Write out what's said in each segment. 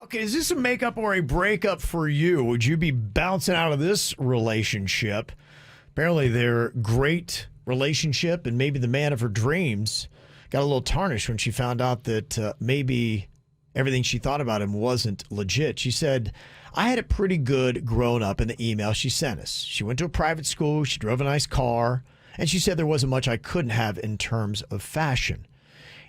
Okay, is this a makeup or a breakup for you? Would you be bouncing out of this relationship? Apparently, their great relationship and maybe the man of her dreams got a little tarnished when she found out that maybe everything she thought about him wasn't legit. She said, I had it pretty good growing up in the email she sent us. She went to a private school, she drove a nice car, and she said there wasn't much I couldn't have in terms of fashion.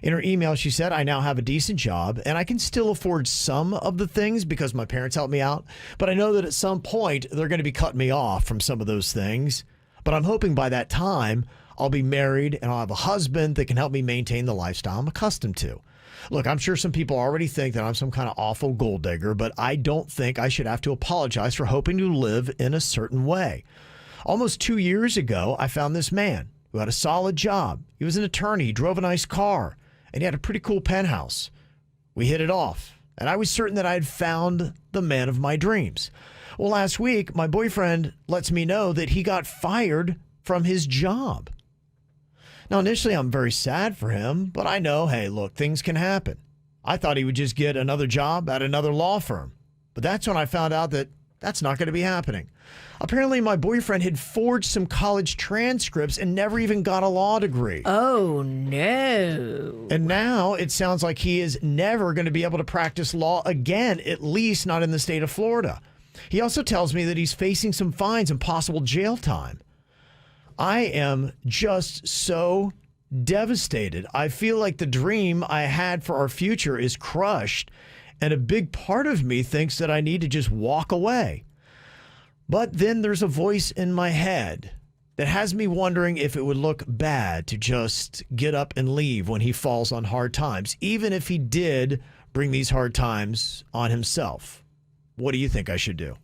In her email, she said, I now have a decent job and I can still afford some of the things because my parents helped me out. But I know that at some point they're going to be cutting me off from some of those things. But I'm hoping by that time I'll be married and I'll have a husband that can help me maintain the lifestyle I'm accustomed to. Look, I'm sure some people already think that I'm some kind of awful gold digger, but I don't think I should have to apologize for hoping to live in a certain way. Almost 2 years ago, I found this man who had a solid job. He was an attorney, he drove a nice car, and he had a pretty cool penthouse. We hit it off, and I was certain that I had found the man of my dreams. Well, last week, my boyfriend lets me know that he got fired from his job. Now, initially, I'm very sad for him, but I know, hey, look, things can happen. I thought he would just get another job at another law firm, but that's when I found out that that's not going to be happening. Apparently, my boyfriend had forged some college transcripts and never even got a law degree. Oh, no. And now it sounds like he is never going to be able to practice law again, at least not in the state of Florida. He also tells me that he's facing some fines and possible jail time. I am just so devastated. I feel like the dream I had for our future is crushed, and a big part of me thinks that I need to just walk away. But then there's a voice in my head that has me wondering if it would look bad to just get up and leave when he falls on hard times, even if he did bring these hard times on himself. What do you think I should do?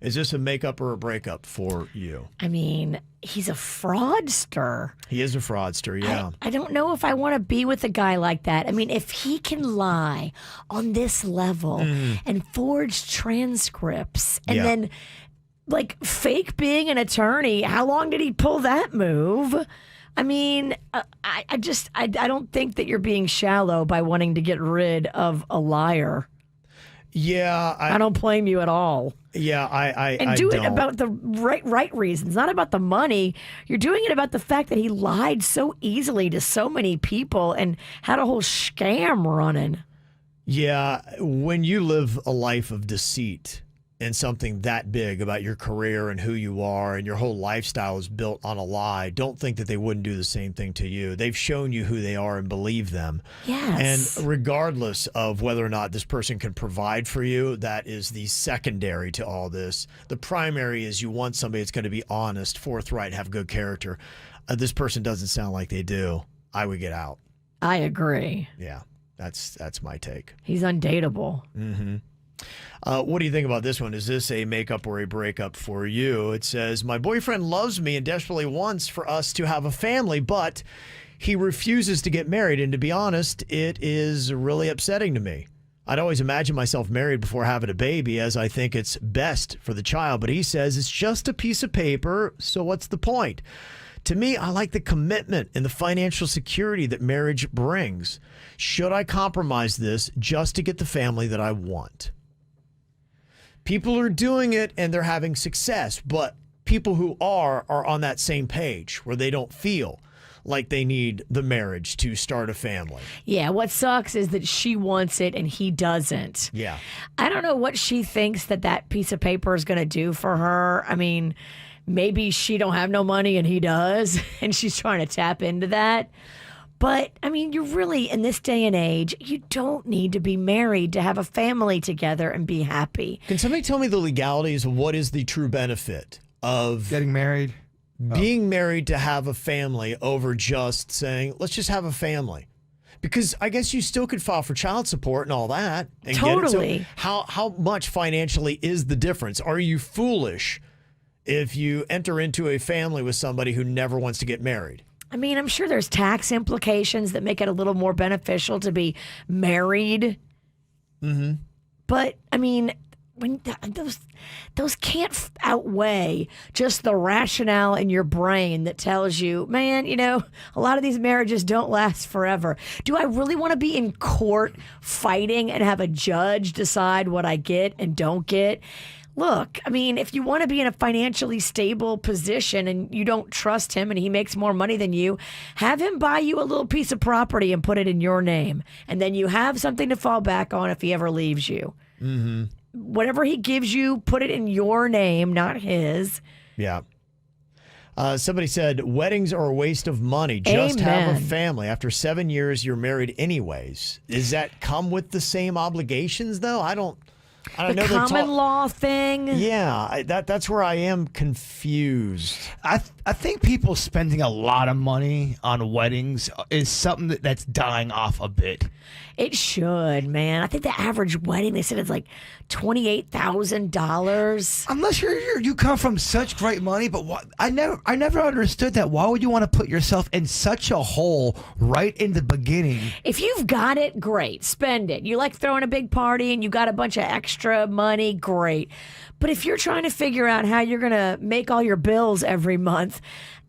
Is this a makeup or a breakup for you? I mean, he's a fraudster. He is a fraudster, yeah. I don't know if I want to be with a guy like that. I mean, if he can lie on this level and forge transcripts and then like fake being an attorney, how long did he pull that move? I mean, I don't think that you're being shallow by wanting to get rid of a liar. Yeah. I don't blame you at all. Yeah, I do it about the right reasons, not about the money. You're doing it about the fact that he lied so easily to so many people and had a whole scam running. Yeah, when you live a life of deceit and something that big about your career and who you are and your whole lifestyle is built on a lie, don't think that they wouldn't do the same thing to you. They've shown you who they are and believe them. Yes. And regardless of whether or not this person can provide for you, that is the secondary to all this. The primary is you want somebody that's going to be honest, forthright, have good character. This person doesn't sound like they do. I would get out. I agree. Yeah, that's my take. He's undateable. Mm-hmm. What do you think about this one? Is this a makeup or a breakup for you? It says, my boyfriend loves me and desperately wants for us to have a family, but he refuses to get married. And to be honest, it is really upsetting to me. I'd always imagine myself married before having a baby, as I think it's best for the child. But he says it's just a piece of paper, so what's the point? To me, I like the commitment and the financial security that marriage brings. Should I compromise this just to get the family that I want? People are doing it and they're having success, but people who are on that same page where they don't feel like they need the marriage to start a family. Yeah, what sucks is that she wants it and he doesn't. Yeah. I don't know what she thinks that piece of paper is going to do for her. I mean, maybe she don't have no money and he does, and she's trying to tap into that. But, I mean, you're really, in this day and age, you don't need to be married to have a family together and be happy. Can somebody tell me the legalities of what is the true benefit of getting married? Being married to have a family over just saying, let's just have a family? Because I guess you still could file for child support and all that. And totally. Get it. So how much financially is the difference? Are you foolish if you enter into a family with somebody who never wants to get married? I mean, I'm sure there's tax implications that make it a little more beneficial to be married. Mm-hmm. But, I mean, those can't outweigh just the rationale in your brain that tells you, man, a lot of these marriages don't last forever. Do I really want to be in court fighting and have a judge decide what I get and don't get? Look, I mean, if you want to be in a financially stable position and you don't trust him and he makes more money than you, have him buy you a little piece of property and put it in your name. And then you have something to fall back on if he ever leaves you. Mm-hmm. Whatever he gives you, put it in your name, not his. Yeah. Somebody said, weddings are a waste of money. Just have a family. After 7 years, you're married anyways. Does that come with the same obligations, though? I don't know. The common law thing. Yeah, that's where I am confused. I think people spending a lot of money on weddings is something that's dying off a bit. It should, man. I think the average wedding, they said it's like $28,000. Unless you come from such great money, but I never understood that. Why would you want to put yourself in such a hole right in the beginning? If you've got it, great, spend it. You like throwing a big party and you got a bunch of extra money, great. But if you're trying to figure out how you're going to make all your bills every month,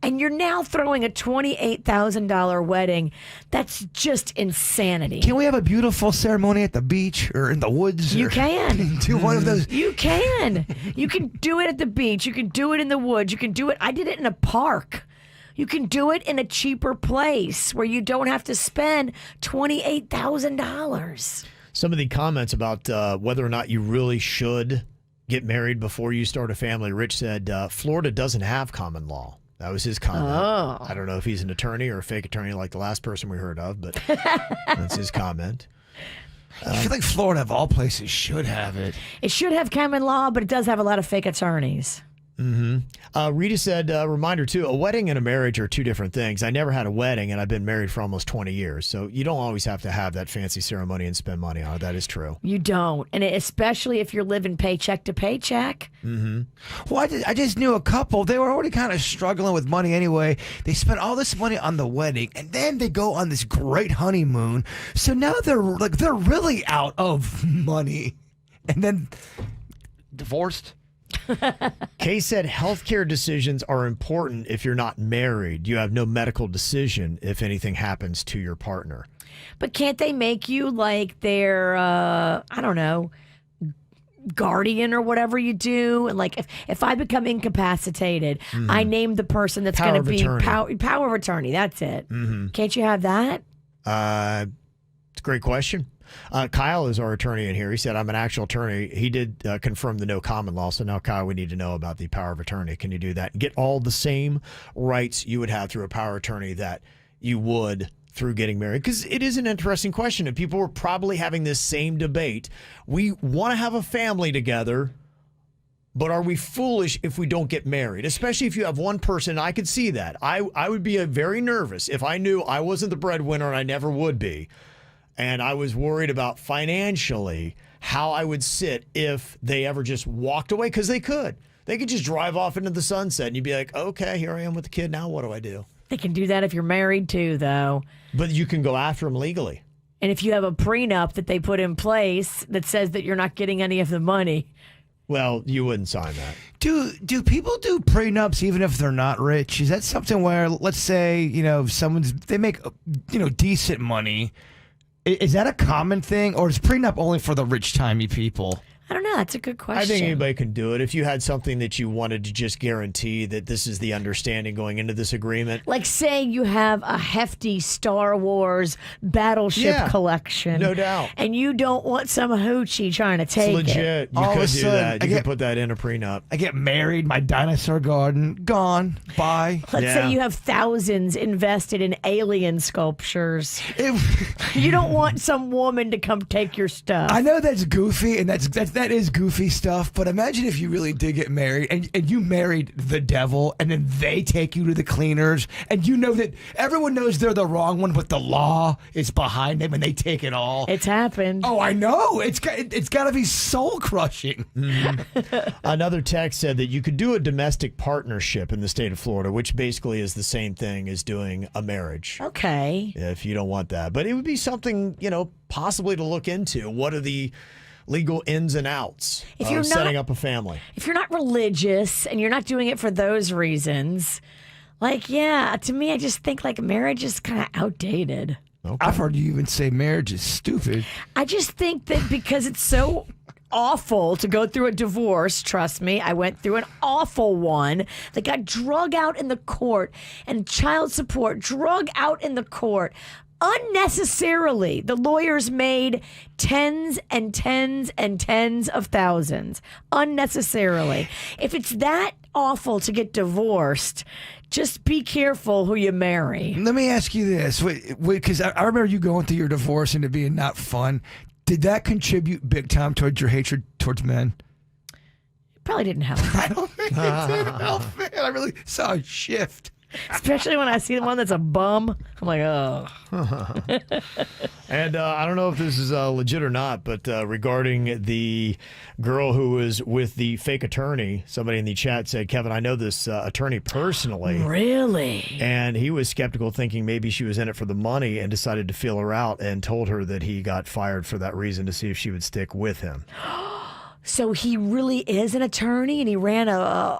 and you're now throwing a $28,000 wedding, that's just insanity. Can we have a beautiful ceremony at the beach or in the woods? You can. Do one of those. You can. You can do it at the beach. You can do it in the woods. You can do it. I did it in a park. You can do it in a cheaper place where you don't have to spend $28,000. Some of the comments about whether or not you really should get married before you start a family. Rich said, Florida doesn't have common law. That was his comment. Oh. I don't know if he's an attorney or a fake attorney like the last person we heard of, but that's his comment. I feel like Florida, of all places, should have it. It should have common law, but it does have a lot of fake attorneys. Mm-hmm. Rita said, reminder too, a wedding and a marriage are two different things. I never had a wedding and I've been married for almost 20 years. So you don't always have to have that fancy ceremony and spend money on it. That is true. You don't. And especially if you're living paycheck to paycheck. Mm-hmm. Well, I just knew a couple. They were already kind of struggling with money anyway. They spent all this money on the wedding and then they go on this great honeymoon. So now they're really out of money. And then divorced. Kay said healthcare decisions are important if you're not married. You have no medical decision if anything happens to your partner. But can't they make you like their, I don't know, guardian or whatever you do? And like if I become incapacitated, I name the person that's going to be power of attorney. That's it. Mm-hmm. Can't you have that? It's a great question. Kyle is our attorney in here. He said, I'm an actual attorney. He did confirm the no common law. So now, Kyle, we need to know about the power of attorney. Can you do that and get all the same rights you would have through a power of attorney that you would through getting married? Because it is an interesting question, and people are probably having this same debate. We want to have a family together, but are we foolish if we don't get married? Especially if you have one person. I could see that. I would be very nervous if I knew I wasn't the breadwinner, and I never would be. And I was worried about financially how I would sit if they ever just walked away, because they could. They could just drive off into the sunset and you'd be like, okay, here I am with the kid. Now what do I do? They can do that if you're married too, though. But you can go after them legally. And if you have a prenup that they put in place that says that you're not getting any of the money. Well, you wouldn't sign that. Do people do prenups even if they're not rich? Is that something where, let's say, they make, decent money. Is that a common thing, or is prenup only for the rich-timey people? I don't know. That's a good question. I think anybody can do it. If you had something that you wanted to just guarantee that this is the understanding going into this agreement. Like saying you have a hefty Star Wars battleship collection. No doubt. And you don't want some hoochie trying to take it's legit. it. You could do that. You could put that in a prenup. I get married, my dinosaur garden, gone, bye. Let's say you have thousands invested in alien sculptures. You don't want some woman to come take your stuff. I know that's goofy, and that is goofy stuff, but imagine if you really did get married and you married the devil and then they take you to the cleaners and you know that everyone knows they're the wrong one, but the law is behind them and they take it all. It's happened. Oh, I know. It's got to be soul crushing. Mm-hmm. Another text said that you could do a domestic partnership in the state of Florida, which basically is the same thing as doing a marriage. Okay. If you don't want that. But it would be something, possibly to look into. What are the legal ins and outs If you're of setting up a family. If you're not religious and you're not doing it for those reasons, like, yeah, to me, I just think like marriage is kind of outdated. Okay. I've heard you even say marriage is stupid. I just think that because it's so awful to go through a divorce, trust me, I went through an awful one that got drug out in the court, and child support drug out in the court. Unnecessarily, the lawyers made tens and tens and tens of thousands. Unnecessarily. If it's that awful to get divorced, just be careful who you marry. Let me ask you this, because I remember you going through your divorce and it being not fun. Did that contribute big time towards your hatred towards men? Probably didn't help. I don't think it did help, man. I really saw a shift. Especially when I see the one that's a bum. I'm like, oh. And I don't know if this is legit or not, but regarding the girl who was with the fake attorney, somebody in the chat said, Kevin, I know this attorney personally. Really? And he was skeptical, thinking maybe she was in it for the money, and decided to feel her out and told her that he got fired for that reason to see if she would stick with him. So he really is an attorney, and he ran a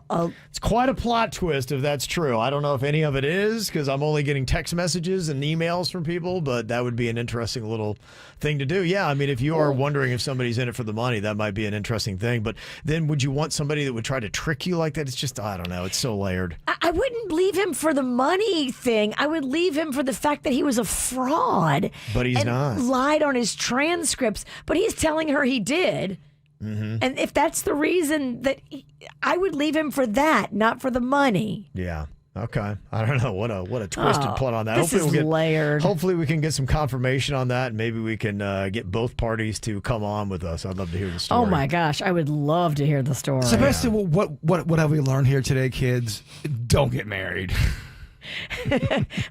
It's quite a plot twist if that's true. I don't know if any of it is, because I'm only getting text messages and emails from people, but that would be an interesting little thing to do. Yeah, I mean, if you are wondering if somebody's in it for the money, that might be an interesting thing. But then would you want somebody that would try to trick you like that? It's just, I don't know. It's so layered. I wouldn't leave him for the money thing. I would leave him for the fact that he was a fraud. But he's and not. Lied on his transcripts, but he's telling her he did. Mm-hmm. And if that's the reason that I would leave him for that, not for the money. Yeah. Okay. I don't know. What a twisted plot on that. This is layered. Hopefully we can get some confirmation on that, and maybe we can get both parties to come on with us. I'd love to hear the story. Oh my gosh, I would love to hear the story. So basically, what have we learned here today, kids? Don't get married.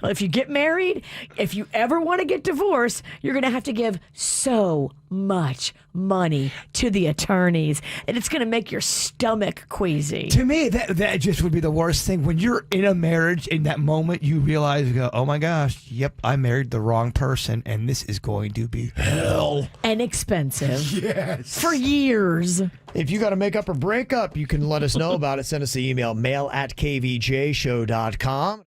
Well, if you get married, if you ever want to get divorced, you're going to have to give so much money to the attorneys, and it's going to make your stomach queasy. To me, that just would be the worst thing. When you're in a marriage, in that moment, you realize, you go, oh my gosh, yep, I married the wrong person, and this is going to be hell. And expensive. Yes. For years. If you got to make up or break up, you can let us know about it. Send us an email, mail@kvjshow.com.